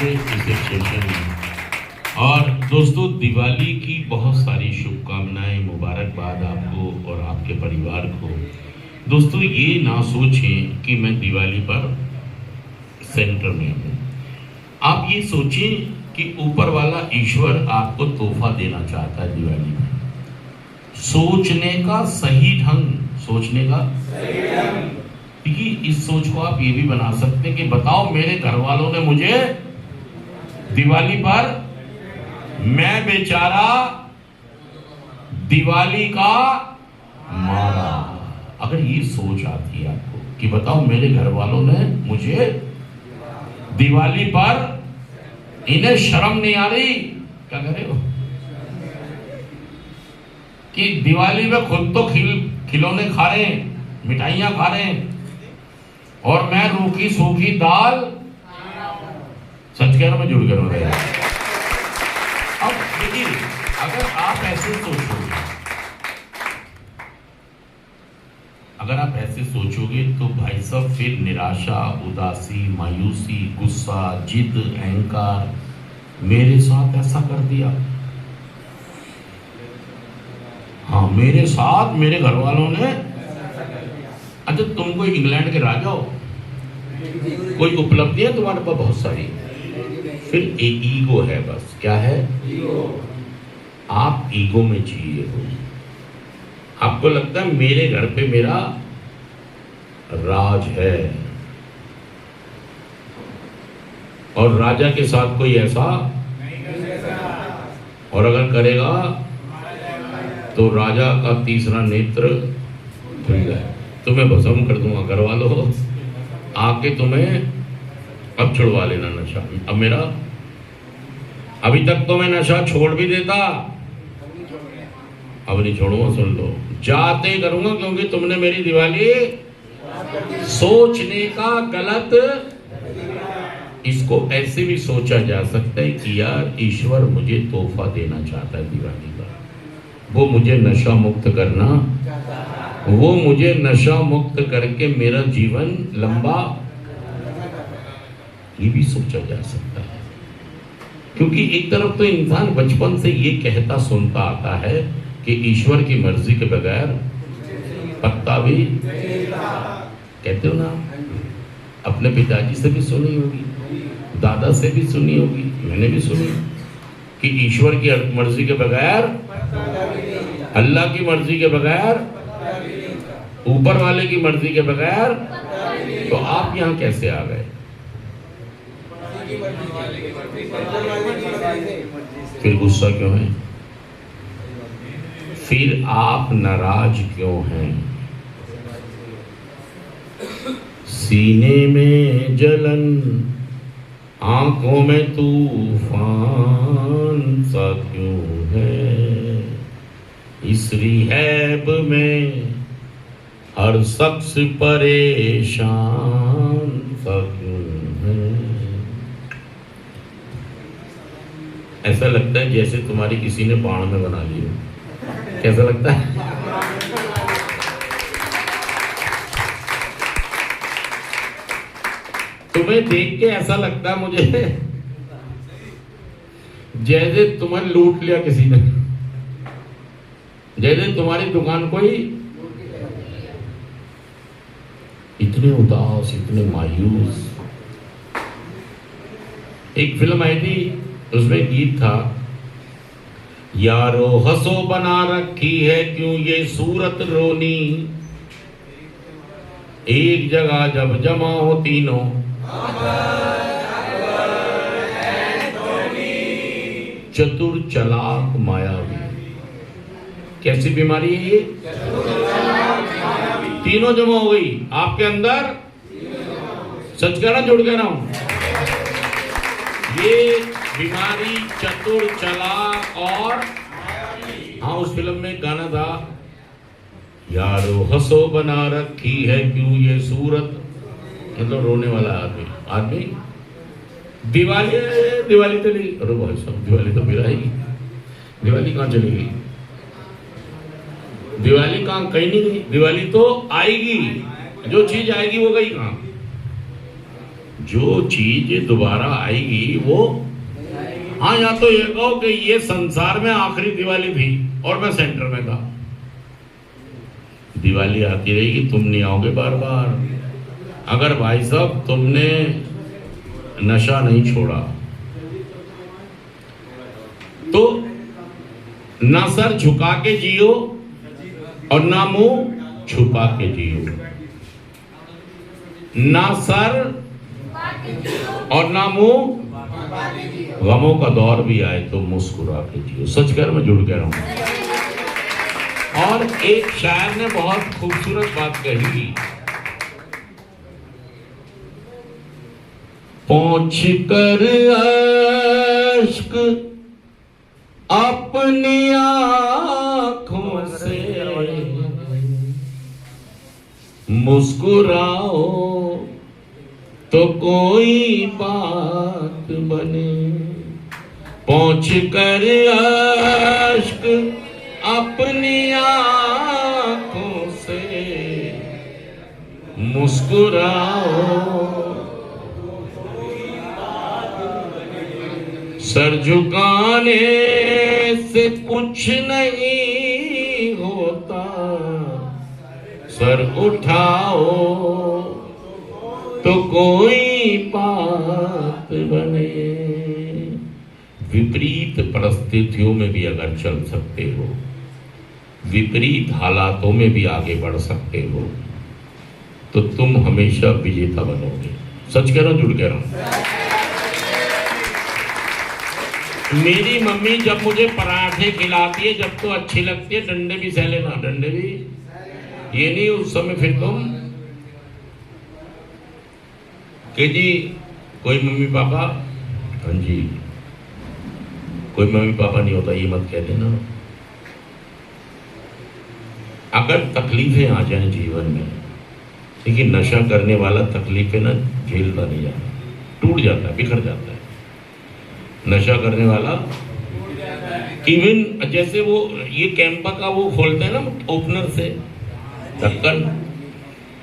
आज इस सेशन में। और दोस्तों, दिवाली की बहुत सारी शुभकामनाएं, मुबारकबाद आपको और आपके परिवार को। दोस्तों, ये ना सोचें कि मैं दिवाली पर सेंटर में हूँ। आप ये सोचें कि ऊपर वाला ईश्वर आपको तोहफा देना चाहता है दिवाली में। सोचने का सही ढंग, सोचने का सही ढंग। देखिए, इस सोच को आप ये भी बना सकते हैं कि बताओ, मेरे घर वालों ने मुझे दिवाली पर, मैं बेचारा दिवाली का मारा। अगर ये सोच आती है आपको कि बताओ, मेरे घर वालों ने मुझे दिवाली पर, इन्हें शर्म नहीं आ रही, क्या करे हो कि दिवाली में खुद तो खिलौने खा रहे हैं, मिठाइयां खा रहे हैं, और मैं रूखी सूखी दाल, सच कह रहा मैं, जुड़ कर अब देखिए, अगर आप ऐसे सोचोगे, तो भाई साहब फिर निराशा, उदासी, मायूसी, गुस्सा, जिद, अहंकार, मेरे साथ ऐसा कर दिया, हाँ मेरे साथ मेरे घर वालों ने, अच्छा तुम कोई इंग्लैंड के राजा हो, कोई उपलब्धि है तुम्हारे पास बहुत सारी, फिर एक ईगो है, बस क्या है, आप ईगो में जिए हो। आपको लगता है मेरे घर पे मेरा राज है, और राजा के साथ कोई ऐसा और अगर करेगा तो राजा का तीसरा नेत्र खुल जाए, तुम्हें भस्म कर दूंगा, करवा लो आके, तुम्हें अब छुड़वा लेना नशा। अब मेरा, अभी तक तो मैं नशा छोड़ भी देता, अब नहीं छोड़ूंगा, सुन लो, जाते करूंगा, क्योंकि तुमने मेरी दिवाली, सोचने का गलत। इसको ऐसे भी सोचा जा सकता है कि यार ईश्वर मुझे तोहफा देना चाहता है दिवाली का, वो मुझे नशा मुक्त करना, वो मुझे नशा मुक्त करके मेरा जीवन लंबा, ये भी सोचा जा सकता है। क्योंकि एक तरफ तो इंसान बचपन से ये कहता सुनता आता है कि ईश्वर की मर्जी के बगैर पत्ता भी, कहते हो ना, अपने पिताजी से भी सुनी होगी, दादा से भी सुनी होगी, मैंने भी सुनी कि ईश्वर की मर्जी के बगैर, अल्लाह की मर्जी के बगैर, ऊपर वाले की मर्जी के बगैर, तो आप यहां कैसे आ गए? फिर गुस्सा क्यों है? फिर आप नाराज क्यों हैं? सीने में जलन, आंखों में तूफान सा क्यों है? इस रिहैब में हर शख्स परेशान सा क्यों है? ऐसा लगता है जैसे तुम्हारी किसी ने बाण में बना ली हो। कैसा लगता है? तुम्हें देख के ऐसा लगता है मुझे जैसे तुम्हें लूट लिया किसी ने, जैसे तुम्हारी दुकान कोई, इतने उदास, इतने मायूस। एक फिल्म आई थी, उसमें गीत था, यारो हंसो बना रखी है क्यों ये सूरत रोनी, एक जगह जब जमा हो तीनों, चतुर चालाक मायावी। कैसी बीमारी है ये? तीनों जमा हो गई आपके अंदर, सच कह रहा, जुड़ कह रहा हूं। ये बीमारी चतुर चालाक और, हाँ उस फिल्म में गाना था, यारो हंसो बना रखी है क्यों ये सूरत, मतलब रोने वाला आदमी। दिवाली, दिवाली तो नहीं, अरे भाई साहब दिवाली तो फिर आएगी, दिवाली कहाँ चलेगी? दिवाली कहाँ, कहीं नहीं गई, दिवाली तो आएगी, जो चीज आएगी वो गई कहाँ? जो चीज दोबारा आएगी वो, हाँ या तो ये कहो कि ये संसार में आखिरी दिवाली थी और मैं सेंटर में था। दिवाली आती रहेगी, तुम नहीं आओगे बार बार। अगर भाई साहब तुमने नशा नहीं छोड़ा तो ना सर झुका के जियो और ना मुंह छुपा के जियो, ना सर और ना मुंह। गमों का दौर भी आए तो मुस्कुरा के जियो। सच कर मैं जुड़ के रहूं। और एक शायर ने बहुत खूबसूरत बात कही, पोंछ कर अश्क अपनी आंखों से मुस्कुराओ तो कोई बात बने। पोंछ कर अश्क अपनी आंखों से मुस्कुराओ, सर झुकाने से कुछ नहीं होता, सर उठाओ तो कोई बात बने। विपरीत परिस्थितियों में भी अगर चल सकते हो, विपरीत हालातों में भी आगे बढ़ सकते हो, तो तुम हमेशा विजेता बनोगे। सच कह रहा हूं, जुड़ कह रहा हूं। मेरी मम्मी जब मुझे पराठे खिलाती है, जब तो अच्छी लगती है, डंडे भी सह लेना, डंडे भी। ये नहीं उस समय फिर तुम कि जी कोई मम्मी पापा, हाँ जी कोई मम्मी पापा नहीं होता, ये मत कह देना। अगर तकलीफें आ जाएं जीवन में, देखिए नशा करने वाला तकलीफें ना झेलता नहीं जाता, टूट जाता है, बिखर जाता है। नशा करने वाला इवन जैसे वो ये कैंपा का वो खोलते हैं ना ओपनर से ढक्कन,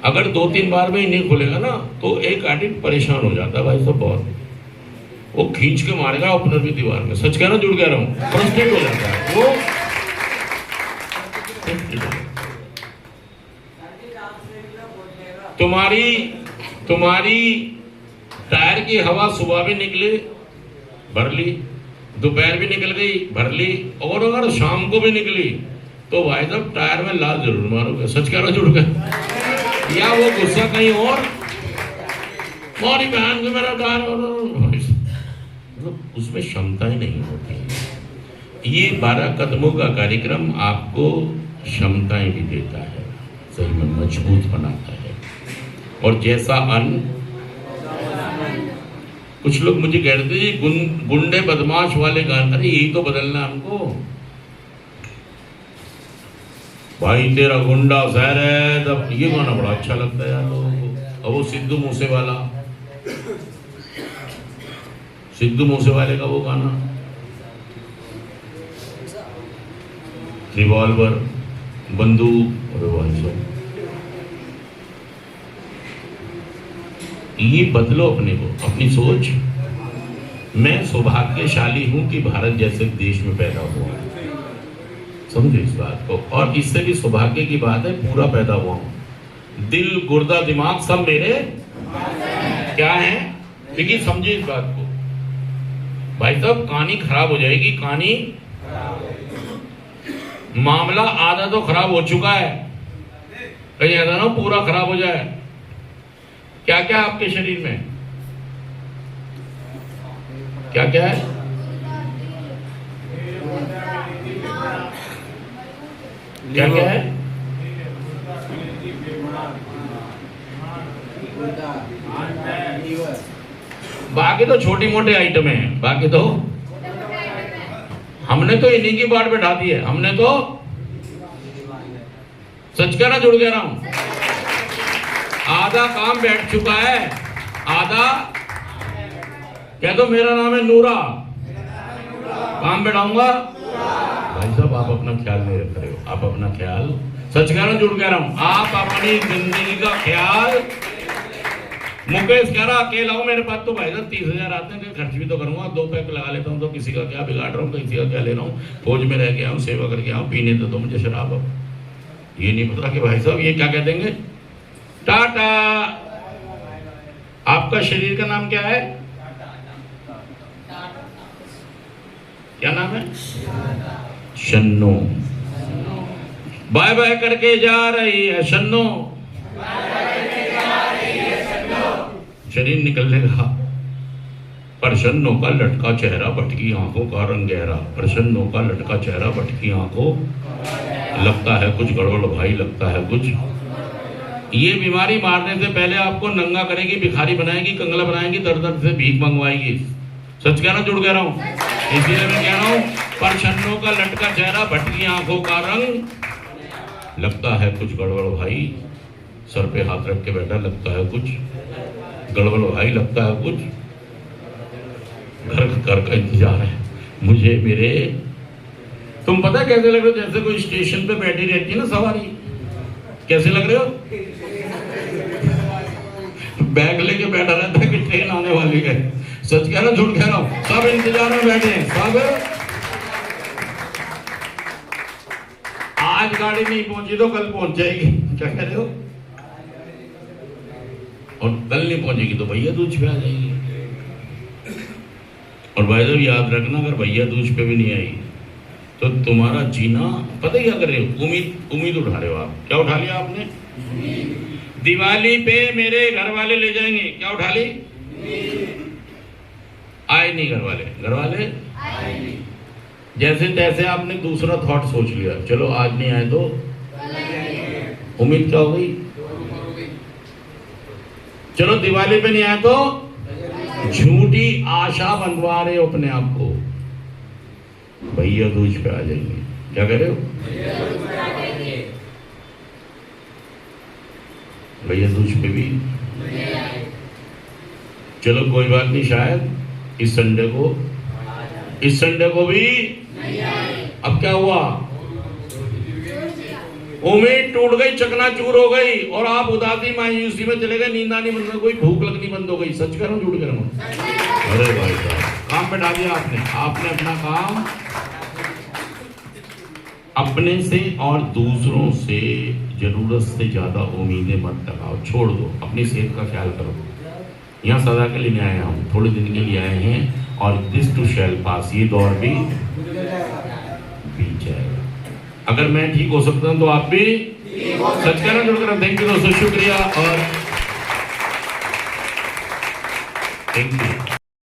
अगर 2-3 बार में ही नहीं खुलेगा ना तो एक एडिक्ट परेशान हो जाता है भाई साहब बहुत। वो खींच के मारेगा ओपनर भी दीवार में। सच कह रहा हूं, जुड़ कह रहा हूं। फ्रस्ट्रेट हो जाता है वो। तुम्हारी टायर की हवा सुबह भी निकली, भर ली, दोपहर भी निकल गई, भर ली, और अगर शाम को भी निकली तो भाई साहब टायर में लाल जरूर मारोगे। सच कह रहा हूं, जुड़ कर। या वो गुस्सा कहीं और, मोरी बहन को मेरा टायर, उसमें क्षमता ही नहीं होती। ये 12 कदमों का कार्यक्रम आपको क्षमताएं भी देता है, सही में मजबूत बनाता है। और जैसा अन्न, कुछ लोग मुझे कहते हैं गुंडे बदमाश वाले गाने, अरे यही तो बदलना हमको भाई, तेरा गुंडा शहर है, तब ये गाना बड़ा अच्छा लगता है यार लोगों को। और वो सिद्धू मूसेवाला, सिद्धू मूसेवाले का वो गाना रिवॉल्वर, बंदूक, और ये बदलो अपने को, अपनी सोच। मैं सौभाग्यशाली हूं कि भारत जैसे देश में पैदा हुआ, समझो इस बात को। और इससे भी सौभाग्य की बात है, पूरा पैदा हुआ हूं, दिल गुर्दा दिमाग सब मेरे क्या है। लेकिन समझिए इस बात को भाई साहब, कहानी खराब हो जाएगी, कहानी मामला आधा तो खराब हो चुका है, कहीं ऐसा ना पूरा खराब हो जाए। क्या क्या आपके शरीर में क्या क्या है? क्या क्या है? बाकी तो छोटी मोटे आइटम है, बाकी तो हमने तो इन्हीं की बाट बैठा दी है। हमने तो सच कहना, जुड़ गया रहा हूं, आधा काम बैठ चुका है, आधा कह दो मेरा नाम है नूरा, काम बैठाऊंगा। भाई साहब आप अपना ख्याल नहीं रख रहे हो, आप अपना ख्याल, सच कह रहा हूं, जुड़ कह रहा हूं, आप अपनी जिंदगी का ख्याल मुकेश कह रहा अकेला हूं, मेरे पास तो भाई साहब 30,000 आते हैं, खर्च भी तो करूंगा, 2 पैक लगा लेता हूं, तो किसी का क्या बिगाड़ रहा हूं, किसी का क्या ले रहा हूं, फौज में रह के आऊं, सेवा करके आऊं, पीने तो दो मुझे शराब। अब ये नहीं पता कि भाई साहब ये क्या कह देंगे, टाटा। आपका शरीर का नाम क्या है, क्या नाम है, शन्नो। बाय बाय करके जा रही है शन्नो, शरीर निकलने लगा। प्रसन्नों का लटका चेहरा, भटकी आंखों का रंग गहरा, प्रसन्नों का लटका चेहरा, भटकी आंखों, लगता है कुछ गड़बड़ भाई, लगता है कुछ। ये बीमारी मारने से पहले आपको नंगा करेगी, भिखारी बनाएगी, कंगला बनाएगी, दर दर से भीख मंगवाएगी। सच कह रहा हूं, जुड़ कह रहा हूं, इसीलिए मैं कह रहा हूं, प्रसन्नों का लटका चेहरा, भटकी आंखों का रंग, लगता है कुछ गड़बड़ भाई। सर पे हाथ रख के बैठा, लगता है कुछ गड़बड़ भाई, लगता है कुछ। घर का इंतजार है मुझे मेरे। तुम पता कैसे लग रहे हो, जैसे कोई स्टेशन पे बैठी रहती है ना सवारी, कैसे लग रहे हो, बैग लेके बैठा रहता है कि ट्रेन आने वाली है। सच कह रहा हूं, झूठ कह रहा हूं, सब इंतजार में बैठे हैं, सब। आज गाड़ी नहीं पहुंची तो कल पहुंच जाएगी, क्या कह रहे हो, और कल नहीं पहुंचेगी तो भैया दूज पे आ जाएगी। और भाई साहब याद रखना, अगर भैया दूज पे भी नहीं आई तो तुम्हारा जीना, पता ही क्या कर रहे हो, उम्मीद उठा रहे हो आप। क्या उठा लिया आपने, दिवाली पे मेरे घर वाले ले जाएंगे, क्या उठा ली, आए नहीं घर वाले जैसे तैसे आपने दूसरा थॉट सोच लिया, चलो आज नहीं आए तो उम्मीद क्या हो गई, चलो दिवाली पे नहीं आए तो झूठी आशा बनवा रहे हो अपने आप को, भैया दूज पे आ जाएंगे। क्या कह रहे हो, भैया दूज पे भी, चलो कोई बात नहीं, शायद इस संडे को भी। अब क्या हुआ, उम्मीद टूट गई, चकनाचूर हो गई, और आप उदासी मायूसी में चले गए, नींद आनी बंद हो गई, भूख लगनी बंद हो गई। सच कह रहा हूं, झूठ कह रहा हूं। अरे भाई साहब, काम पे डाल दिया आपने अपना काम अपने से और दूसरों से जरूरत से ज्यादा उम्मीदें मत लगाओ, छोड़ दो, अपनी सेहत का ख्याल करो। यहाँ सदा के लिए आए हम, थोड़े दिन के लिए आए हैं, और दिस टू शैल पास, ये दौर भी बीत जाएगा। अगर मैं ठीक हो सकता हूं तो आप भी सच कहना जुड़ कर। थैंक यू दोस्तों, शुक्रिया और थैंक यू।